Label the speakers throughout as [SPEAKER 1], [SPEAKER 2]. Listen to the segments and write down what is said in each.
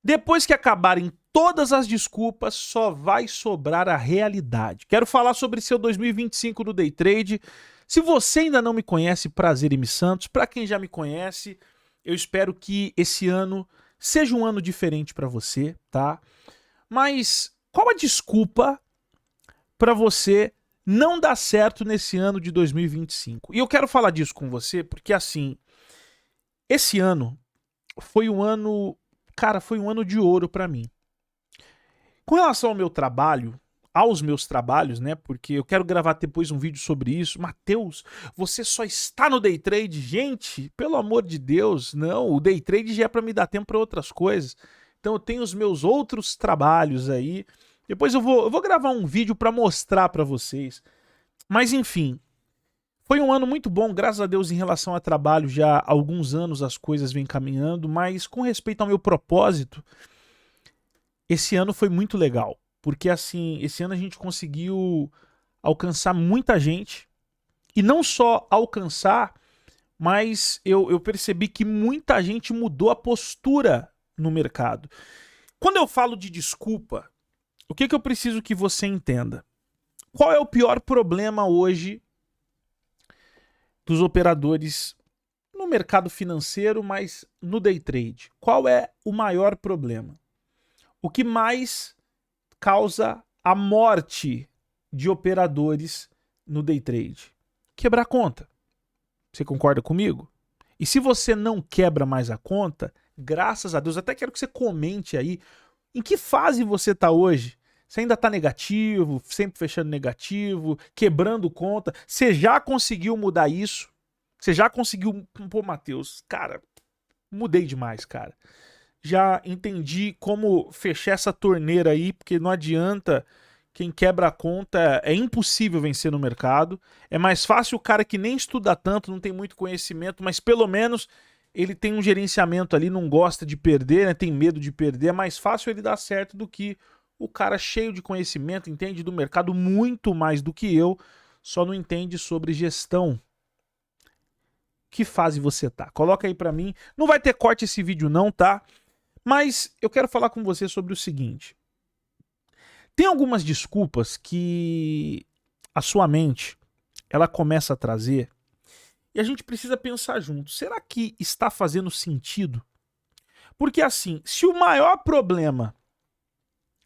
[SPEAKER 1] Depois que acabarem todas as desculpas, só vai sobrar a realidade. Quero falar sobre seu 2025 no Day Trade. Se você ainda não me conhece, prazer em me Santos. Para quem já me conhece, eu espero que esse ano seja um ano diferente para você, tá? Mas qual a desculpa para você não dar certo nesse ano de 2025? E eu quero falar disso com você porque, assim, esse ano foi um ano, cara, foi um ano de ouro para mim. Com relação ao meu trabalho, aos meus trabalhos, né? Porque eu quero gravar depois um vídeo sobre isso. Matheus, você só está no day trade? Gente, pelo amor de Deus, não. O day trade já é para me dar tempo para outras coisas. Então eu tenho os meus outros trabalhos aí. Depois eu vou gravar um vídeo para mostrar para vocês. Mas enfim, foi um ano muito bom, graças a Deus, em relação a trabalho. Já há alguns anos as coisas vêm caminhando, mas com respeito ao meu propósito, esse ano foi muito legal. Porque assim, esse ano a gente conseguiu alcançar muita gente. E não só alcançar, mas eu percebi que muita gente mudou a postura no mercado. Quando eu falo de desculpa, o que eu preciso que você entenda? Qual é o pior problema hoje dos operadores no mercado financeiro, mas no day trade? Qual é o maior problema? O que mais causa a morte de operadores no day trade? Quebrar a conta. Você concorda comigo? E se você não quebra mais a conta, graças a Deus, até quero que você comente aí em que fase você está hoje. Você ainda está negativo, sempre fechando negativo, quebrando conta. Você já conseguiu mudar isso? Você já conseguiu. Pô, Matheus, cara, mudei demais, cara. Já entendi como fechar essa torneira aí, porque não adianta. Quem quebra a conta é impossível vencer no mercado. É mais fácil o cara que nem estuda tanto, não tem muito conhecimento, mas pelo menos ele tem um gerenciamento ali, não gosta de perder, né? Tem medo de perder. É mais fácil ele dar certo do que o cara cheio de conhecimento, entende do mercado muito mais do que eu, só não entende sobre gestão. Que fase você tá? Coloca aí pra mim. Não vai ter corte esse vídeo não, tá? Mas eu quero falar com você sobre o seguinte. Tem algumas desculpas que a sua mente ela começa a trazer e a gente precisa pensar junto. Será que está fazendo sentido? Porque assim, se o maior problema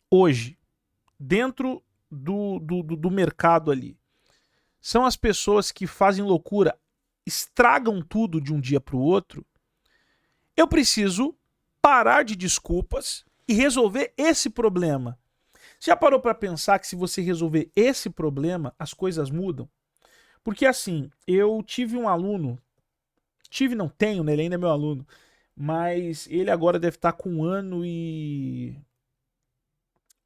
[SPEAKER 1] hoje, dentro do mercado ali, são as pessoas que fazem loucura, estragam tudo de um dia para o outro, eu preciso parar de desculpas e resolver esse problema. Já parou para pensar que se você resolver esse problema, as coisas mudam? Porque assim, eu tive um aluno, tive, não tenho, né? Ele ainda é meu aluno, mas ele agora deve estar com um ano e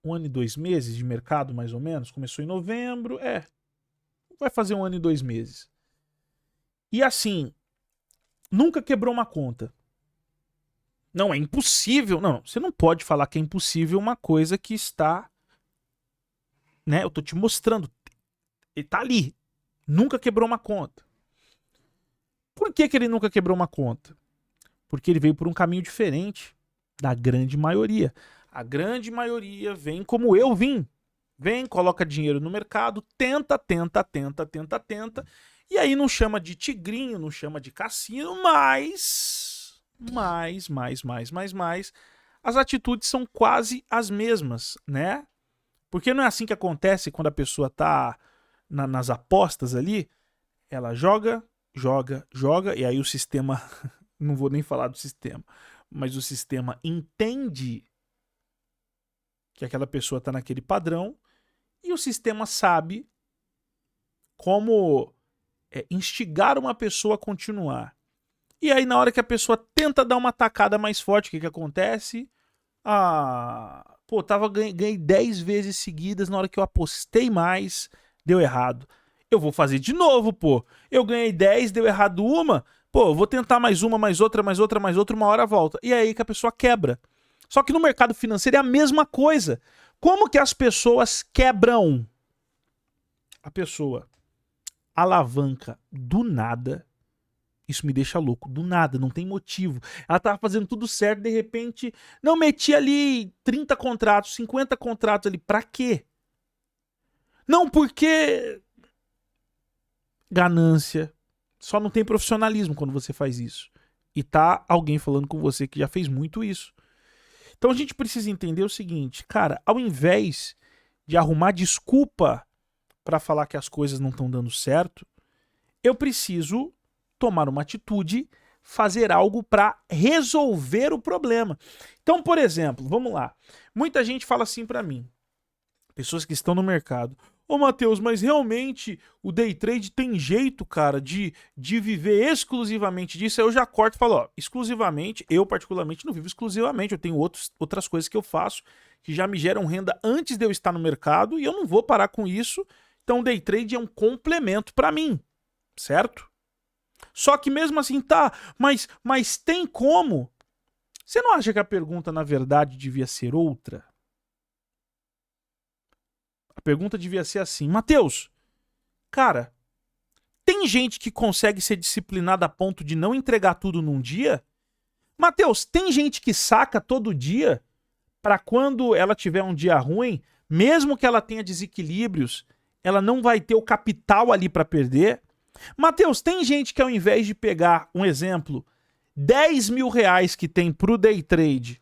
[SPEAKER 1] 2 meses de mercado, mais ou menos. Começou em novembro, vai fazer um ano e 2 meses. E assim, nunca quebrou uma conta. Não, é impossível. Não, você não pode falar que é impossível uma coisa que está, né? Eu tô te mostrando. Ele tá ali. Nunca quebrou uma conta. Por que ele nunca quebrou uma conta? Porque ele veio por um caminho diferente da grande maioria. A grande maioria vem como eu vim. Vem, coloca dinheiro no mercado, tenta, tenta, tenta, tenta, tenta. E aí não chama de tigrinho, não chama de cassino, mas as atitudes são quase as mesmas, né? Porque não é assim que acontece quando a pessoa tá nas apostas ali, ela joga, joga, joga, e aí o sistema, não vou nem falar do sistema, mas o sistema entende que aquela pessoa tá naquele padrão e o sistema sabe como instigar uma pessoa a continuar. E aí, na hora que a pessoa tenta dar uma tacada mais forte, o que acontece? Pô, ganhei 10 vezes seguidas, na hora que eu apostei mais, deu errado. Eu vou fazer de novo, pô. Eu ganhei 10, deu errado uma, pô, vou tentar mais uma, mais outra, mais outra, mais outra, uma hora volta. E é aí que a pessoa quebra. Só que no mercado financeiro é a mesma coisa. Como que as pessoas quebram? A pessoa alavanca do nada Isso me deixa louco. Do nada, não tem motivo. Ela tava fazendo tudo certo, de repente, não meti ali 30 contratos, 50 contratos ali. Pra quê? Não, porque ganância. Só não tem profissionalismo quando você faz isso. E tá alguém falando com você que já fez muito isso. Então a gente precisa entender o seguinte, cara, ao invés de arrumar desculpa pra falar que as coisas não estão dando certo, eu preciso tomar uma atitude, fazer algo para resolver o problema. Então, por exemplo, vamos lá. Muita gente fala assim para mim, pessoas que estão no mercado: ô Matheus, mas realmente o day trade tem jeito, cara, de viver exclusivamente disso? Aí eu já corto e falo: ó, exclusivamente, eu particularmente não vivo exclusivamente, eu tenho outras coisas que eu faço que já me geram renda antes de eu estar no mercado e eu não vou parar com isso. Então o day trade é um complemento para mim, certo? Só que mesmo assim, tá, mas tem como? Você não acha que a pergunta, na verdade, devia ser outra? A pergunta devia ser assim: Matheus, cara, tem gente que consegue ser disciplinada a ponto de não entregar tudo num dia? Matheus, tem gente que saca todo dia para quando ela tiver um dia ruim, mesmo que ela tenha desequilíbrios, ela não vai ter o capital ali para perder? Matheus, tem gente que ao invés de pegar, um exemplo, 10 mil reais que tem pro day trade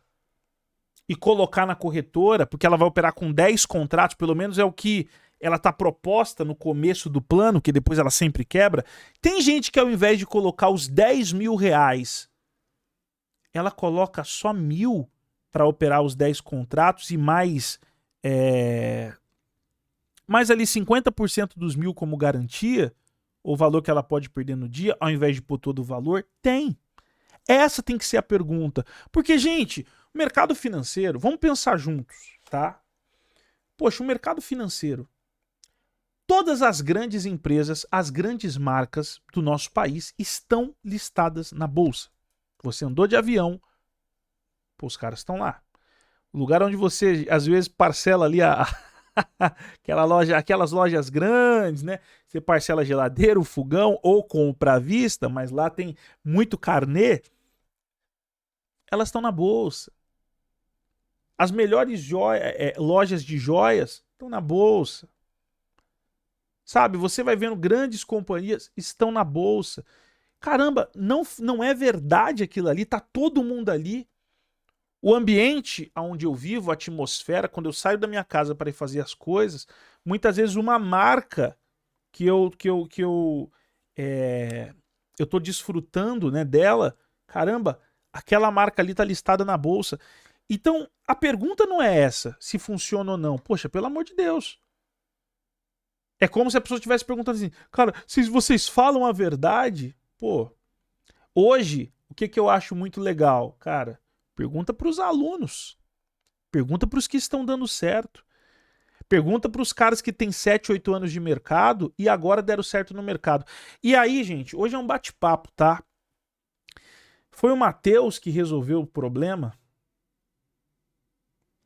[SPEAKER 1] e colocar na corretora, porque ela vai operar com 10 contratos, pelo menos é o que ela tá proposta no começo do plano, que depois ela sempre quebra. Tem gente que ao invés de colocar os 10 mil reais, ela coloca só 1.000 para operar os 10 contratos e mais ali 50% dos 1.000 como garantia, o valor que ela pode perder no dia, ao invés de pôr todo o valor? Tem. Essa tem que ser a pergunta. Porque, gente, o mercado financeiro, vamos pensar juntos, tá? Poxa, o mercado financeiro, todas as grandes empresas, as grandes marcas do nosso país estão listadas na bolsa. Você andou de avião, pô, os caras estão lá. O lugar onde você, às vezes, parcela ali aquelas lojas grandes, né? Você parcela a geladeira, o fogão ou compra à vista, mas lá tem muito carnê. Elas estão na bolsa. As melhores lojas de joias estão na bolsa. Sabe, você vai vendo grandes companhias estão na bolsa. Caramba, não é verdade aquilo ali, tá todo mundo ali. O ambiente onde eu vivo, a atmosfera, quando eu saio da minha casa para ir fazer as coisas, muitas vezes uma marca que eu tô desfrutando, né, dela, caramba, aquela marca ali tá listada na bolsa. Então, a pergunta não é essa, se funciona ou não. Poxa, pelo amor de Deus. É como se a pessoa estivesse perguntando assim, cara, se vocês falam a verdade, pô, hoje, o que eu acho muito legal? Cara, pergunta para os alunos, pergunta para os que estão dando certo, pergunta para os caras que têm 7, 8 anos de mercado e agora deram certo no mercado. E aí, gente, hoje é um bate-papo, tá? Foi o Matheus que resolveu o problema?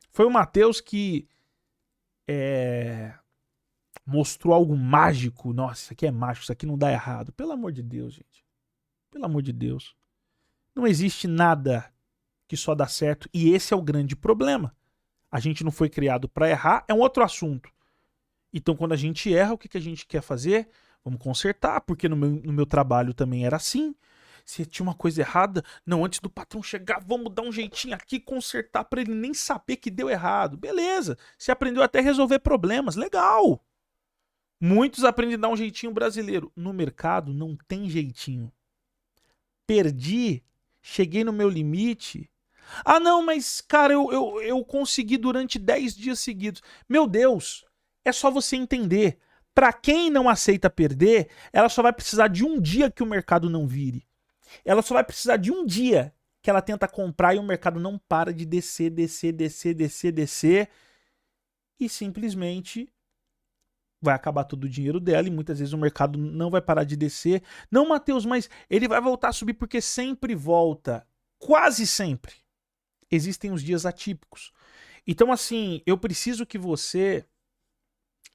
[SPEAKER 1] Foi o Matheus que mostrou algo mágico? Nossa, isso aqui é mágico, isso aqui não dá errado. Pelo amor de Deus, gente. Pelo amor de Deus. Não existe nada que só dá certo e esse é o grande problema. A gente não foi criado para errar, é um outro assunto. Então, quando a gente erra, o que a gente quer fazer? Vamos consertar, porque no meu trabalho também era assim. Se tinha uma coisa errada, não, antes do patrão chegar, vamos dar um jeitinho aqui, consertar para ele nem saber que deu errado. Beleza, você aprendeu até a resolver problemas, legal. Muitos aprendem a dar um jeitinho brasileiro. No mercado não tem jeitinho. Perdi, cheguei no meu limite. Ah, não, mas, cara, eu consegui durante 10 dias seguidos. Meu Deus, é só você entender. Para quem não aceita perder, ela só vai precisar de um dia que o mercado não vire. Ela só vai precisar de um dia que ela tenta comprar e o mercado não para de descer, descer, descer, descer, descer. E simplesmente vai acabar todo o dinheiro dela e muitas vezes o mercado não vai parar de descer. Não, Matheus, mas ele vai voltar a subir porque sempre volta. Quase sempre. Existem os dias atípicos. Então, assim, eu preciso que você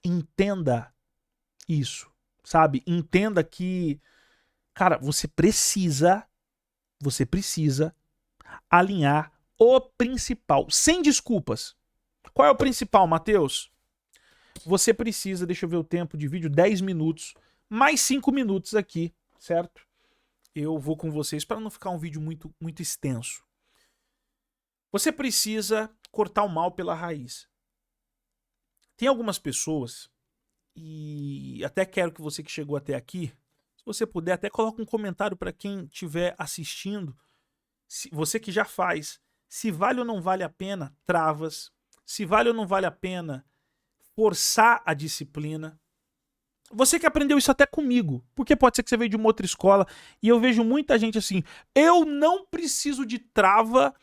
[SPEAKER 1] entenda isso, sabe? Entenda que Cara, você precisa alinhar o principal, sem desculpas. Qual é o principal, Matheus? Você precisa, deixa eu ver o tempo de vídeo, 10 minutos, mais 5 minutos aqui, certo? Eu vou com vocês para não ficar um vídeo muito extenso. Você precisa cortar o mal pela raiz. Tem algumas pessoas, e até quero que você que chegou até aqui, se você puder, até coloca um comentário para quem estiver assistindo, você que já faz, se vale ou não vale a pena travas, se vale ou não vale a pena forçar a disciplina. Você que aprendeu isso até comigo, porque pode ser que você veio de uma outra escola, e eu vejo muita gente assim, eu não preciso de trava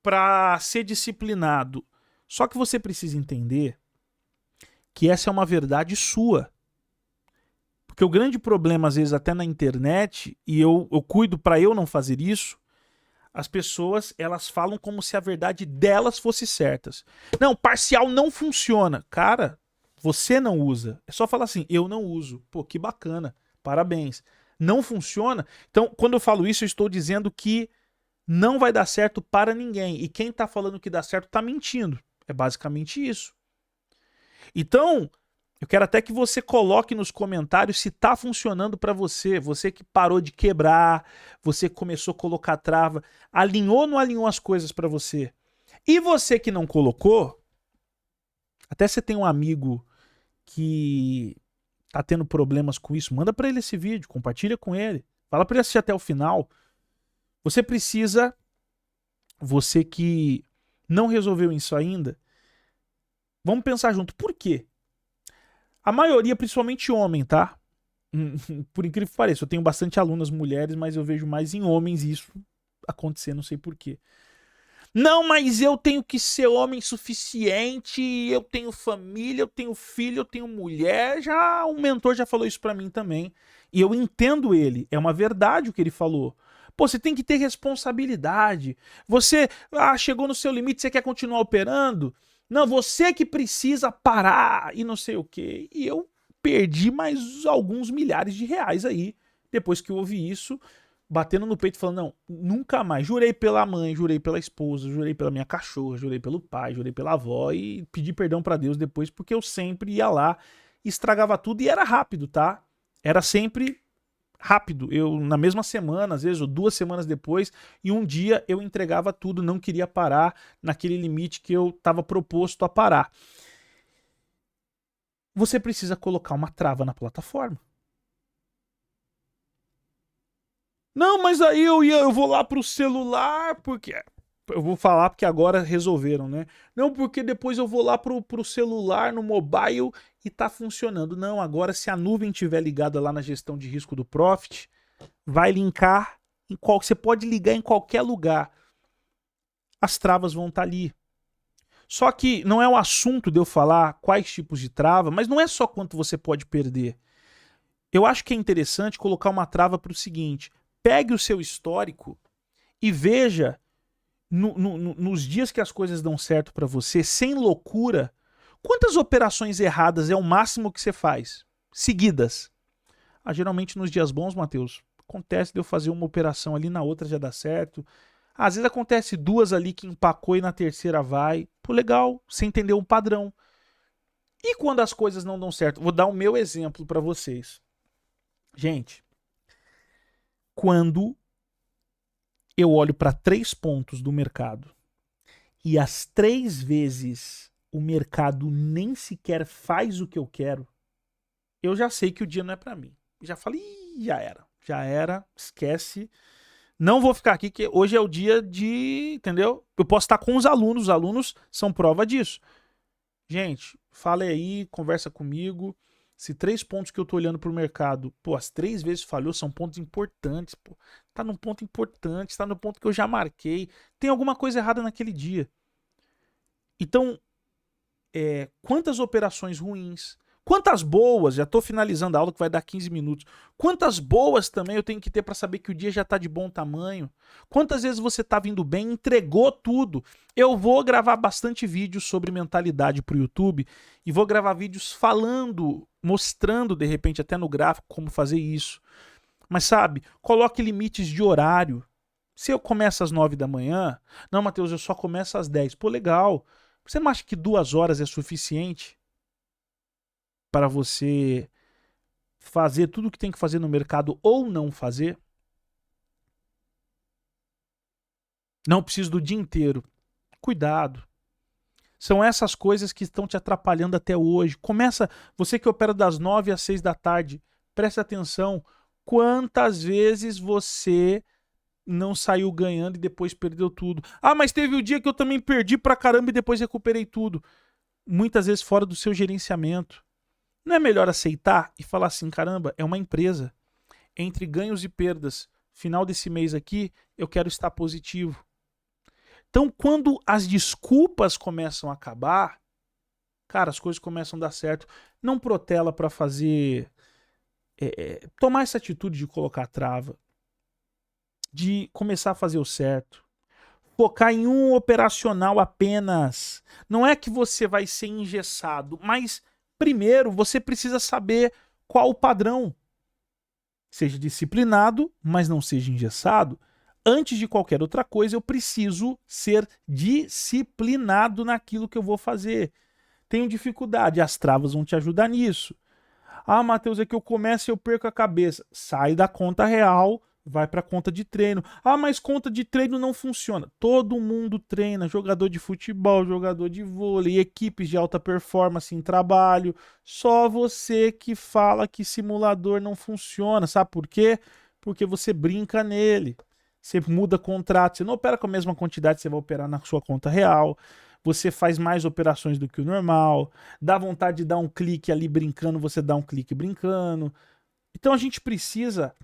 [SPEAKER 1] para ser disciplinado. Só que você precisa entender que essa é uma verdade sua. Porque o grande problema, às vezes, até na internet, e eu cuido para eu não fazer isso, as pessoas, elas falam como se a verdade delas fosse certas. Não, parcial não funciona. Cara, você não usa. É só falar assim, eu não uso. Pô, que bacana. Parabéns. Não funciona. Então, quando eu falo isso, eu estou dizendo que não vai dar certo para ninguém. E quem tá falando que dá certo tá mentindo. É basicamente isso. Então, eu quero até que você coloque nos comentários se tá funcionando para você. Você que parou de quebrar, você que começou a colocar trava, alinhou ou não alinhou as coisas para você? E você que não colocou, até você tem um amigo que tá tendo problemas com isso, manda para ele esse vídeo, compartilha com ele, fala para ele assistir até o final. Você precisa, você que não resolveu isso ainda, vamos pensar junto, por quê? A maioria, principalmente homem, tá? Por incrível que pareça, eu tenho bastante alunas mulheres, mas eu vejo mais em homens isso acontecer, não sei por quê. Não, mas eu tenho que ser homem suficiente, eu tenho família, eu tenho filho, eu tenho mulher. Já um mentor já falou isso pra mim também. E eu entendo ele, é uma verdade o que ele falou. Pô, você tem que ter responsabilidade. Você chegou no seu limite, você quer continuar operando? Não, você que precisa parar e não sei o quê. E eu perdi mais alguns milhares de reais aí, depois que eu ouvi isso, batendo no peito, falando, não, nunca mais. Jurei pela mãe, jurei pela esposa, jurei pela minha cachorra, jurei pelo pai, jurei pela avó e pedi perdão pra Deus depois, porque eu sempre ia lá, estragava tudo e era rápido, tá? Era sempre rápido. Eu, na mesma semana, às vezes, ou 2 semanas depois, e um dia eu entregava tudo, não queria parar naquele limite que eu estava proposto a parar. Você precisa colocar uma trava na plataforma. Não, mas aí eu vou lá pro celular, porque... Eu vou falar porque agora resolveram, né? Não, porque depois eu vou lá pro celular, no mobile, e tá funcionando. Não, agora se a nuvem estiver ligada lá na gestão de risco do Profit, vai linkar, você pode ligar em qualquer lugar. As travas vão estar ali. Só que não é o assunto de eu falar quais tipos de trava, mas não é só quanto você pode perder. Eu acho que é interessante colocar uma trava para o seguinte: pegue o seu histórico e veja nos dias que as coisas dão certo para você, sem loucura, quantas operações erradas é o máximo que você faz? Seguidas. Geralmente nos dias bons, Matheus, acontece de eu fazer uma operação ali, na outra já dá certo. Às vezes acontece 2 ali que empacou e na terceira vai. Pô, legal, você entendeu um padrão. E quando as coisas não dão certo? Vou dar o meu exemplo para vocês. Gente, quando eu olho para 3 pontos do mercado e as 3 vezes o mercado nem sequer faz o que eu quero, eu já sei que o dia não é para mim. Já falei, já era, esquece. Não vou ficar aqui, que hoje é o dia de, entendeu? Eu posso estar com os alunos são prova disso. Gente, fala aí, conversa comigo. Se 3 pontos que eu tô olhando pro mercado, pô, as 3 vezes falhou, são pontos importantes, pô. Tá num ponto importante, tá no ponto que eu já marquei. Tem alguma coisa errada naquele dia. Então, quantas operações ruins, quantas boas, já tô finalizando a aula que vai dar 15 minutos, quantas boas também eu tenho que ter para saber que o dia já tá de bom tamanho, quantas vezes você tá vindo bem, entregou tudo. Eu vou gravar bastante vídeos sobre mentalidade pro YouTube e vou gravar vídeos falando, mostrando de repente até no gráfico como fazer isso. Mas sabe, coloque limites de horário. Se eu começo às 9 da manhã, não, Matheus, eu só começo às 10. Pô, legal. Você não acha que 2 horas é suficiente para você fazer tudo o que tem que fazer no mercado ou não fazer? Não preciso do dia inteiro. Cuidado. São essas coisas que estão te atrapalhando até hoje. Começa, você que opera das 9 às 6 da tarde, preste atenção. Quantas vezes você não saiu ganhando e depois perdeu tudo? Ah, mas teve o dia que eu também perdi pra caramba e depois recuperei tudo. Muitas vezes fora do seu gerenciamento. Não é melhor aceitar e falar assim, caramba, é uma empresa. Entre ganhos e perdas, final desse mês aqui, eu quero estar positivo. Então, quando as desculpas começam a acabar, cara, as coisas começam a dar certo. Não protela para fazer... tomar essa atitude de colocar trava. De começar a fazer o certo. Focar em um operacional apenas. Não é que você vai ser engessado, mas primeiro você precisa saber qual o padrão. Seja disciplinado, mas não seja engessado. Antes de qualquer outra coisa, eu preciso ser disciplinado naquilo que eu vou fazer. Tenho dificuldade, as travas vão te ajudar nisso. Ah, Matheus, é que eu começo e eu perco a cabeça. Sai da conta real, vai para a conta de treino. Ah, mas conta de treino não funciona. Todo mundo treina, jogador de futebol, jogador de vôlei, equipes de alta performance em trabalho. Só você que fala que simulador não funciona. Sabe por quê? Porque você brinca nele. Você muda contrato, você não opera com a mesma quantidade que você vai operar na sua conta real. Você faz mais operações do que o normal. Dá vontade de dar um clique ali brincando, você dá um clique brincando. Então a gente precisa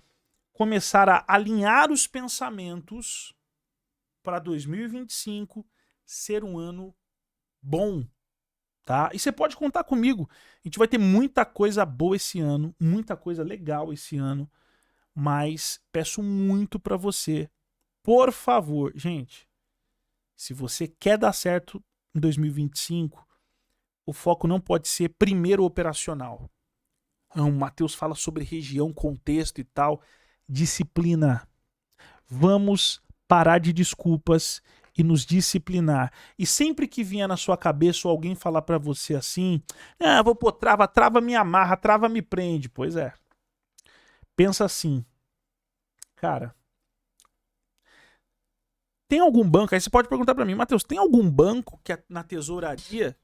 [SPEAKER 1] começar a alinhar os pensamentos para 2025 ser um ano bom, tá? E você pode contar comigo. A gente vai ter muita coisa boa esse ano, muita coisa legal esse ano, mas peço muito para você, por favor, gente, se você quer dar certo em 2025, o foco não pode ser primeiro operacional. O Matheus fala sobre região, contexto e tal. Disciplina. Vamos parar de desculpas e nos disciplinar. E sempre que vier na sua cabeça ou alguém falar para você assim, ah, vou pôr trava, trava me amarra, trava me prende. Pois é. Pensa assim, cara, tem algum banco, aí você pode perguntar para mim, Matheus, tem algum banco que na tesouraria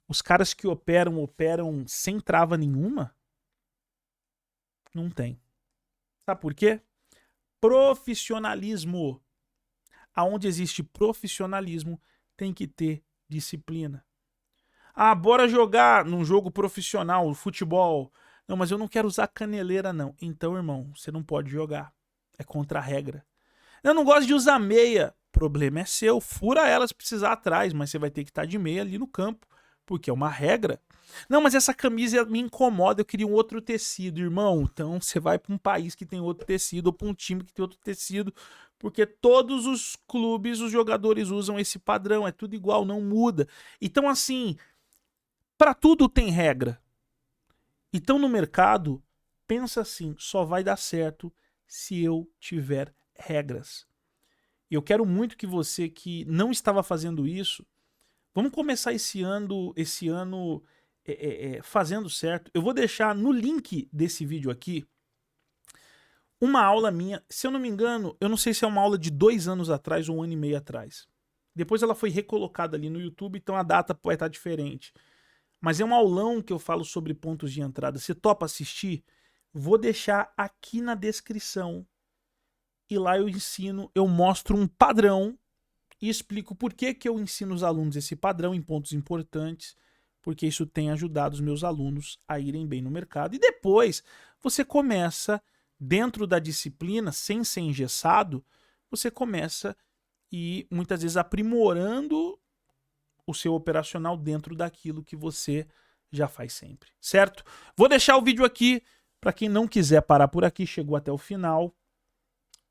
[SPEAKER 1] os caras que operam sem trava nenhuma? Não tem. Sabe por quê? Profissionalismo. Aonde existe profissionalismo, tem que ter disciplina. Ah, bora jogar num jogo profissional, futebol. Não, mas eu não quero usar caneleira, não. Então, irmão, você não pode jogar. É contra a regra. Eu não gosto de usar meia. Problema é seu. Fura ela se precisar atrás, mas você vai ter que estar de meia ali no campo, porque é uma regra. Não, mas essa camisa me incomoda, eu queria um outro tecido, irmão. Então você vai para um país que tem outro tecido ou para um time que tem outro tecido, porque todos os clubes, os jogadores usam esse padrão, é tudo igual, não muda. Então assim, para tudo tem regra. Então no mercado, pensa assim, só vai dar certo se eu tiver regras. Eu quero muito que você que não estava fazendo isso, vamos começar esse ano fazendo certo. Eu vou deixar no link desse vídeo aqui uma aula minha, se eu não me engano, eu não sei se é uma aula de 2 anos atrás ou 1 ano e meio atrás. Depois ela foi recolocada ali no YouTube, então a data vai estar diferente. Mas é um aulão que eu falo sobre pontos de entrada. Você topa assistir? Vou deixar aqui na descrição. E lá eu ensino, eu mostro um padrão e explico por que eu ensino os alunos esse padrão em pontos importantes, porque isso tem ajudado os meus alunos a irem bem no mercado. E depois você começa, dentro da disciplina, sem ser engessado, você começa e muitas vezes aprimorando o seu operacional dentro daquilo que você já faz sempre, certo? Vou deixar o vídeo aqui, para quem não quiser parar por aqui, chegou até o final,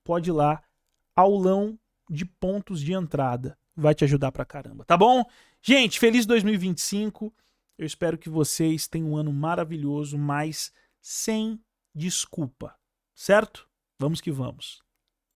[SPEAKER 1] pode ir lá, aulão de pontos de entrada. Vai te ajudar pra caramba, tá bom? Gente, feliz 2025. Eu espero que vocês tenham um ano maravilhoso, mas sem desculpa, certo? Vamos que vamos.